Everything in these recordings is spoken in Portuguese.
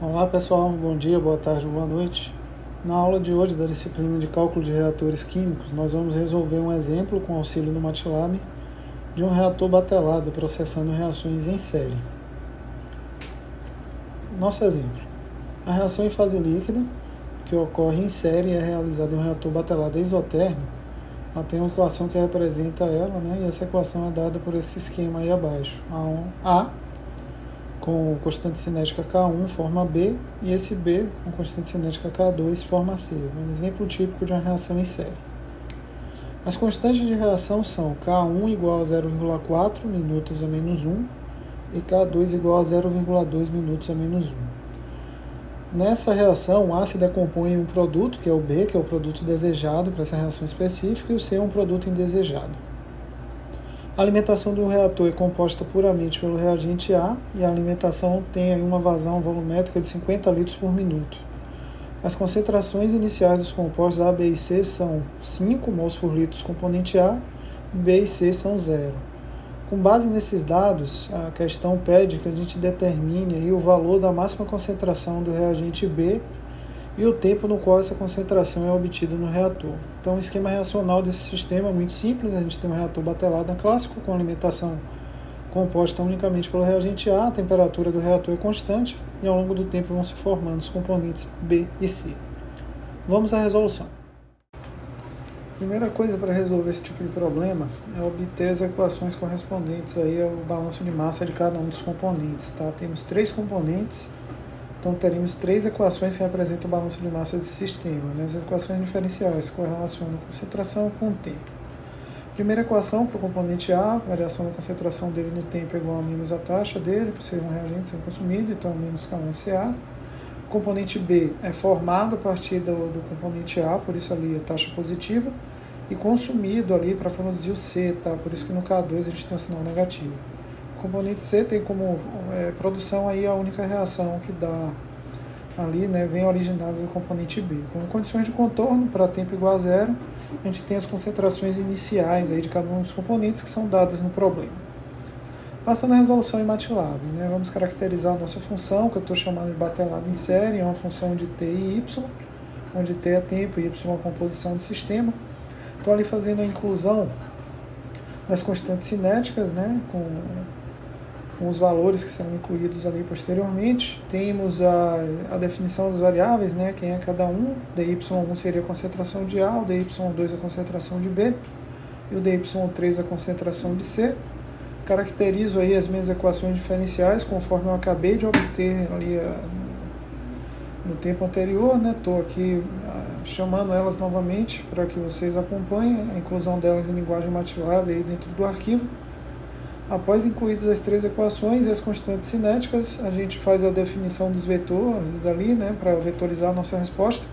Olá pessoal, bom dia, boa tarde, boa noite. Na aula de hoje da disciplina de cálculo de reatores químicos, nós vamos resolver um exemplo com auxílio do MATLAB de um reator batelado processando reações em série. Nosso exemplo: a reação em fase líquida, que ocorre em série e é realizada em um reator batelado exotérmico, ela tem uma equação que representa ela, e essa equação é dada por esse esquema aí abaixo. A com constante cinética K1 forma B e esse B com constante cinética K2 forma C, um exemplo típico de uma reação em série. As constantes de reação são K1 igual a 0,4 minutos a menos 1 e K2 igual a 0,2 minutos a menos 1. Nessa reação, A se decompõe em um produto, que é o B, que é o produto desejado para essa reação específica, e o C é um produto indesejado. A alimentação do reator é composta puramente pelo reagente A e a alimentação tem aí uma vazão volumétrica de 50 litros por minuto. As concentrações iniciais dos compostos A, B e C são 5 mols por litro componente A, e B e C são 0. Com base nesses dados, a questão pede que a gente determine aí o valor da máxima concentração do reagente B e o tempo no qual essa concentração é obtida no reator. Então, o esquema reacional desse sistema é muito simples. A gente tem um reator batelado clássico com alimentação composta unicamente pelo reagente A, a temperatura do reator é constante e ao longo do tempo vão se formando os componentes B e C. Vamos à resolução. Primeira coisa para resolver esse tipo de problema é obter as equações correspondentes aí ao balanço de massa de cada um dos componentes. Tá? Temos 3 componentes, então teremos 3 equações que representam o balanço de massa desse sistema. As equações diferenciais correlacionam a concentração com o tempo. Primeira equação para o componente A, a variação da concentração dele no tempo é igual a menos a taxa dele, por ser um reagente sendo consumido, então menos K1CA. O componente B é formado a partir do componente A, por isso ali a taxa positiva, e consumido ali para produzir o C, tá? Por isso que no K2 a gente tem um sinal negativo. O componente C tem como produção aí a única reação que dá ali, vem originada do componente B. Com condições de contorno para tempo igual a 0, a gente tem as concentrações iniciais aí de cada um dos componentes que são dadas no problema. Passando a resolução em MATLAB, vamos caracterizar a nossa função, que eu estou chamando de batelado em série, é uma função de T e Y, onde T é tempo e Y é a composição do sistema. Estou ali fazendo a inclusão das constantes cinéticas, com os valores que serão incluídos ali posteriormente. Temos a definição das variáveis, quem é cada um. DY1 seria a concentração de A, o DY2 a concentração de B e o DY3 a concentração de C. Caracterizo aí as minhas equações diferenciais conforme eu acabei de obter ali no tempo anterior. Estou aqui chamando elas novamente para que vocês acompanhem a inclusão delas em linguagem MATLAB aí dentro do arquivo. Após incluídas as 3 equações e as constantes cinéticas, a gente faz a definição dos vetores ali, para vetorizar a nossa resposta.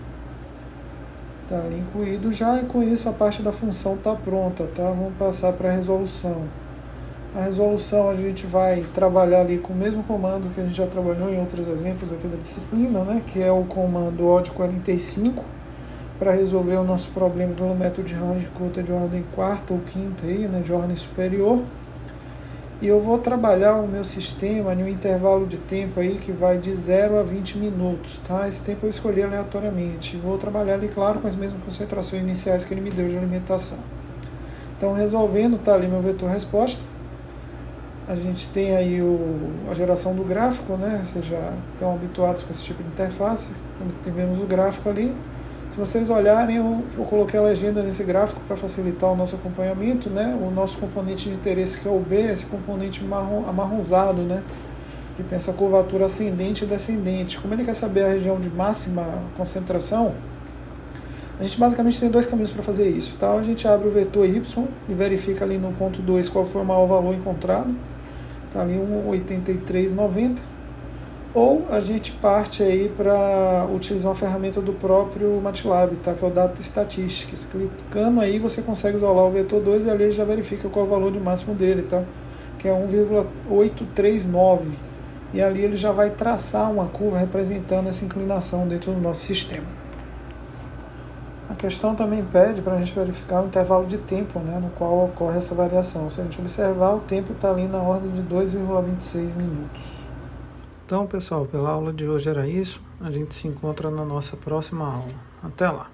Está ali incluído já, e com isso a parte da função está pronta, tá? Vamos passar para a resolução. A resolução a gente vai trabalhar ali com o mesmo comando que a gente já trabalhou em outros exemplos aqui da disciplina, que é o comando OD45, para resolver o nosso problema pelo método de Runge-Kutta de ordem 4ª ou 5ª, de ordem superior. E eu vou trabalhar o meu sistema em um intervalo de tempo aí que vai de 0 a 20 minutos, tá? Esse tempo eu escolhi aleatoriamente. Vou trabalhar ali, claro, com as mesmas concentrações iniciais que ele me deu de alimentação. Então, resolvendo, tá ali meu vetor resposta. A gente tem aí a geração do gráfico, Vocês já estão habituados com esse tipo de interface. Tivemos o gráfico ali. Se vocês olharem, eu coloquei a legenda nesse gráfico para facilitar o nosso acompanhamento, O nosso componente de interesse, que é o B, esse componente amarronzado, Que tem essa curvatura ascendente e descendente. Como ele quer saber a região de máxima concentração, a gente basicamente tem 2 caminhos para fazer isso, tá? A gente abre o vetor Y e verifica ali no ponto 2 qual foi o maior valor encontrado. Tá ali 1,8390. Ou a gente parte aí para utilizar uma ferramenta do próprio MATLAB, tá? Que é o Data Statistics. Clicando aí você consegue isolar o vetor 2 e ali ele já verifica qual é o valor de máximo dele, tá? Que é 1,839. E ali ele já vai traçar uma curva representando essa inclinação dentro do nosso sistema. A questão também pede para a gente verificar o intervalo de tempo, no qual ocorre essa variação. Se a gente observar, o tempo está ali na ordem de 2,26 minutos. Então, pessoal, pela aula de hoje era isso. A gente se encontra na nossa próxima aula. Até lá!